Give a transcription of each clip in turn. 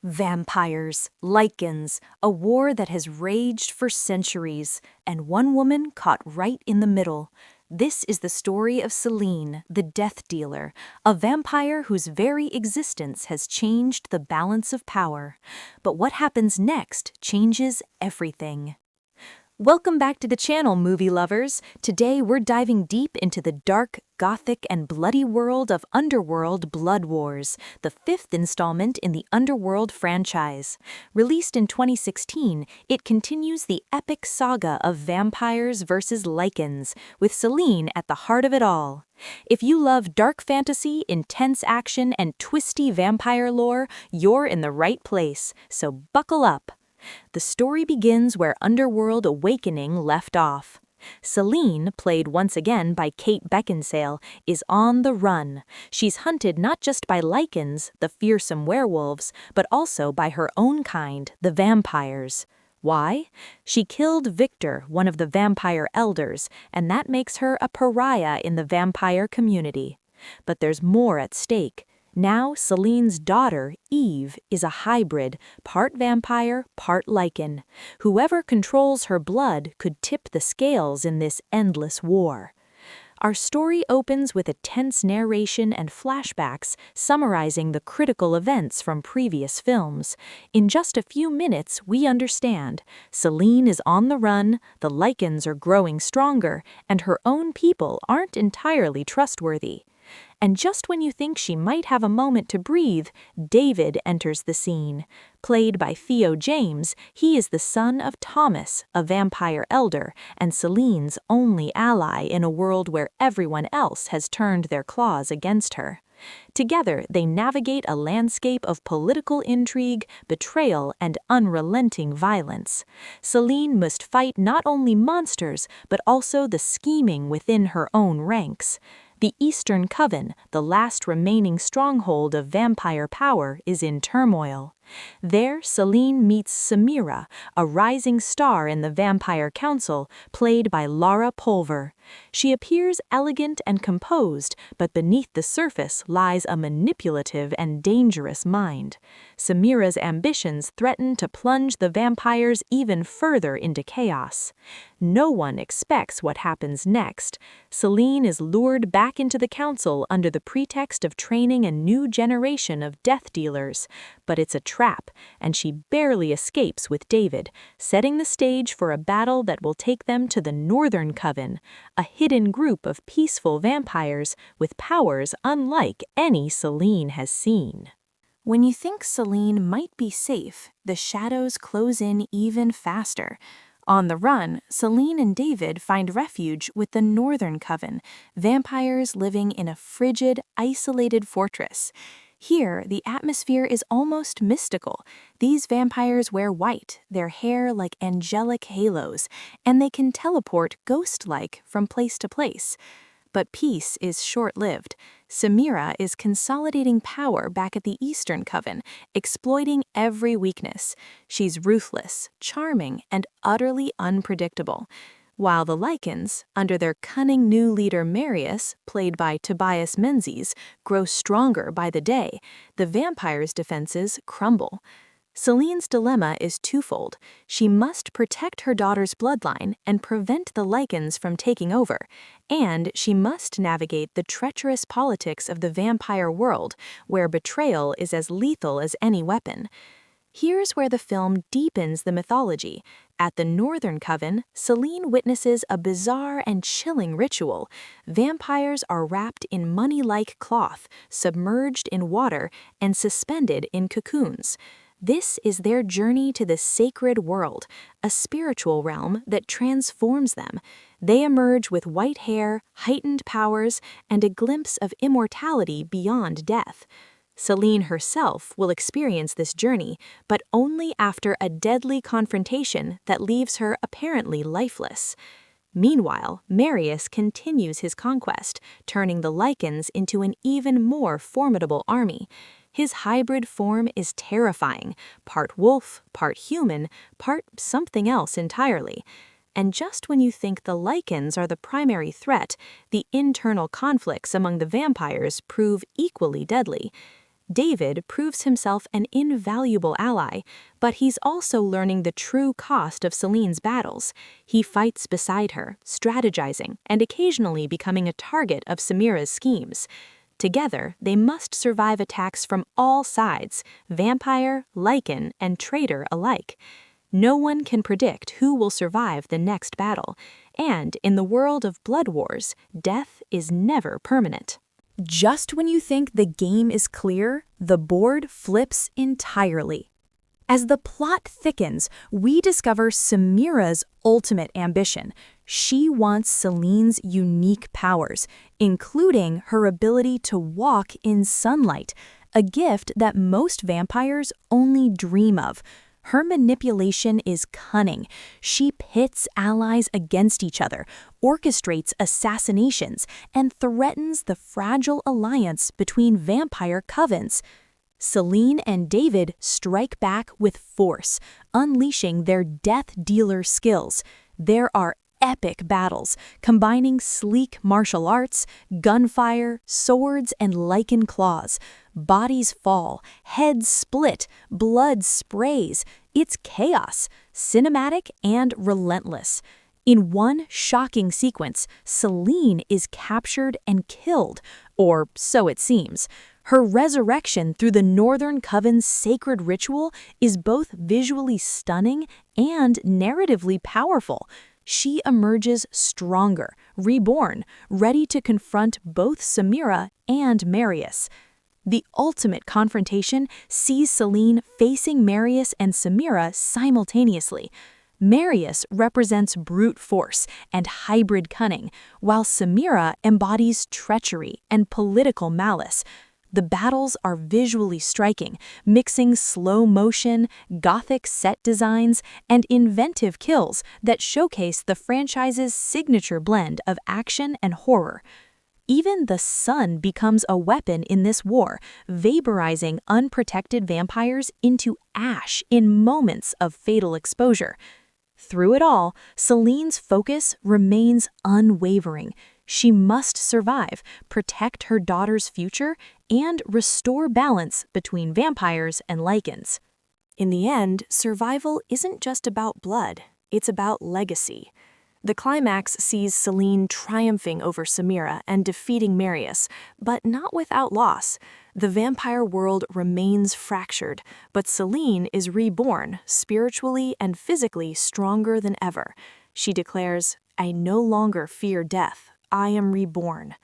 Vampires, Lycans, a war that has raged for centuries, and one woman caught right in the middle. This is the story of Selene, the Death Dealer, a vampire whose very existence has changed the balance of power. But what happens next changes everything. Welcome back to the channel, movie lovers. Today we're diving deep into the dark, gothic, and bloody world of Underworld Blood Wars, the fifth installment in the Underworld franchise. Released in 2016, it continues the epic saga of vampires versus Lycans, with Selene at the heart of it all. If you love dark fantasy, intense action, and twisty vampire lore, you're in the right place, so buckle up. The story begins where Underworld Awakening left off. Selene, played once again by Kate Beckinsale, is on the run. She's hunted not just by Lycans, the fearsome werewolves, but also by her own kind, the vampires. Why? She killed Victor, one of the vampire elders, and that makes her a pariah in the vampire community. But there's more at stake. Now, Selene's daughter, Eve, is a hybrid, part vampire, part Lycan. Whoever controls her blood could tip the scales in this endless war. Our story opens with a tense narration and flashbacks summarizing the critical events from previous films. In just a few minutes, we understand. Selene is on the run, the Lycans are growing stronger, and her own people aren't entirely trustworthy. And just when you think she might have a moment to breathe, David enters the scene. Played by Theo James, he is the son of Thomas, a vampire elder, and Selene's only ally in a world where everyone else has turned their claws against her. Together, they navigate a landscape of political intrigue, betrayal, and unrelenting violence. Selene must fight not only monsters, but also the scheming within her own ranks. The Eastern Coven, the last remaining stronghold of vampire power, is in turmoil. There, Selene meets Semira, a rising star in the Vampire Council, played by Laura Pulver. She appears elegant and composed, but beneath the surface lies a manipulative and dangerous mind. Semira's ambitions threaten to plunge the vampires even further into chaos. No one expects what happens next. Selene is lured back into the council under the pretext of training a new generation of death dealers, but it's a trap, and she barely escapes with David, setting the stage for a battle that will take them to the Northern Coven, a hidden group of peaceful vampires with powers unlike any Selene has seen. When you think Selene might be safe, the shadows close in even faster. On the run, Selene and David find refuge with the Northern Coven, vampires living in a frigid, isolated fortress. Here, the atmosphere is almost mystical. These vampires wear white, their hair like angelic halos, and they can teleport ghost-like from place to place. But peace is short-lived. Semira is consolidating power back at the Eastern Coven, exploiting every weakness. She's ruthless, charming, and utterly unpredictable. While the Lycans, under their cunning new leader Marius, played by Tobias Menzies, grow stronger by the day, the vampires' defenses crumble. Selene's dilemma is twofold. She must protect her daughter's bloodline and prevent the Lycans from taking over, and she must navigate the treacherous politics of the vampire world, where betrayal is as lethal as any weapon. Here's where the film deepens the mythology. At the Northern Coven, Selene witnesses a bizarre and chilling ritual. Vampires are wrapped in money-like cloth, submerged in water, and suspended in cocoons. This is their journey to the sacred world, a spiritual realm that transforms them. They emerge with white hair, heightened powers, and a glimpse of immortality beyond death. Selene herself will experience this journey, but only after a deadly confrontation that leaves her apparently lifeless. Meanwhile, Marius continues his conquest, turning the Lycans into an even more formidable army. His hybrid form is terrifying, part wolf, part human, part something else entirely. And just when you think the Lycans are the primary threat, the internal conflicts among the vampires prove equally deadly. David proves himself an invaluable ally, but he's also learning the true cost of Selene's battles. He fights beside her, strategizing, and occasionally becoming a target of Semira's schemes. Together, they must survive attacks from all sides, vampire, Lycan, and traitor alike. No one can predict who will survive the next battle, and in the world of blood wars, death is never permanent. Just when you think the game is clear, the board flips entirely. As the plot thickens, we discover Semira's ultimate ambition. She wants Selene's unique powers, including her ability to walk in sunlight, a gift that most vampires only dream of. Her manipulation is cunning. She pits allies against each other, orchestrates assassinations, and threatens the fragile alliance between vampire covens. Selene and David strike back with force, unleashing their death-dealer skills. There are epic battles, combining sleek martial arts, gunfire, swords, and Lycan claws. Bodies fall, heads split, blood sprays. It's chaos, cinematic and relentless. In one shocking sequence, Selene is captured and killed, or so it seems. Her resurrection through the Northern Coven's sacred ritual is both visually stunning and narratively powerful. She emerges stronger, reborn, ready to confront both Semira and Marius. The ultimate confrontation sees Selene facing Marius and Semira simultaneously. Marius represents brute force and hybrid cunning, while Semira embodies treachery and political malice. The battles are visually striking, mixing slow motion, gothic set designs, and inventive kills that showcase the franchise's signature blend of action and horror. Even the sun becomes a weapon in this war, vaporizing unprotected vampires into ash in moments of fatal exposure. Through it all, Selene's focus remains unwavering. She must survive, protect her daughter's future, and restore balance between vampires and Lycans. In the end, survival isn't just about blood, it's about legacy. The climax sees Selene triumphing over Semira and defeating Marius, but not without loss. The vampire world remains fractured, but Selene is reborn, spiritually and physically stronger than ever. She declares, "I no longer fear death. I am reborn."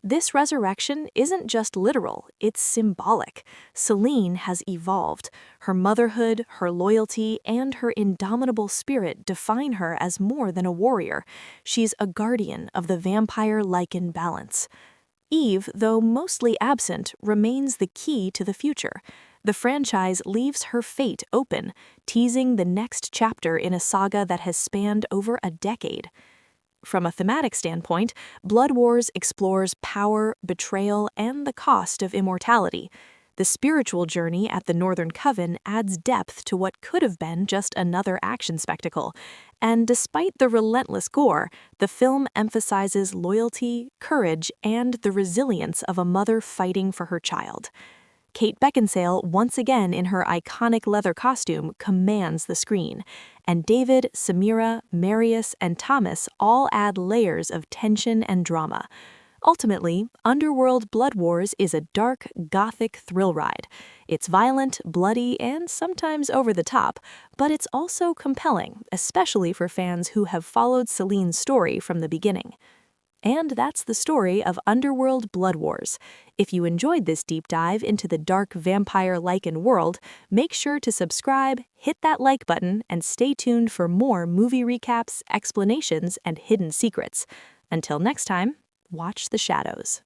This resurrection isn't just literal, it's symbolic. Selene has evolved. Her motherhood, her loyalty, and her indomitable spirit define her as more than a warrior. She's a guardian of the vampire-Lycan balance. Eve, though mostly absent, remains the key to the future. The franchise leaves her fate open, teasing the next chapter in a saga that has spanned over a decade. From a thematic standpoint, Blood Wars explores power, betrayal, and the cost of immortality. The spiritual journey at the Northern Coven adds depth to what could have been just another action spectacle. And despite the relentless gore, the film emphasizes loyalty, courage, and the resilience of a mother fighting for her child. Kate Beckinsale, once again in her iconic leather costume, commands the screen. And David, Semira, Marius, and Thomas all add layers of tension and drama. Ultimately, Underworld Blood Wars is a dark, gothic thrill ride. It's violent, bloody, and sometimes over the top, but it's also compelling, especially for fans who have followed Selene's story from the beginning. And that's the story of Underworld Blood Wars. If you enjoyed this deep dive into the dark vampire Lycan world, make sure to subscribe, hit that like button, and stay tuned for more movie recaps, explanations, and hidden secrets. Until next time, watch the shadows.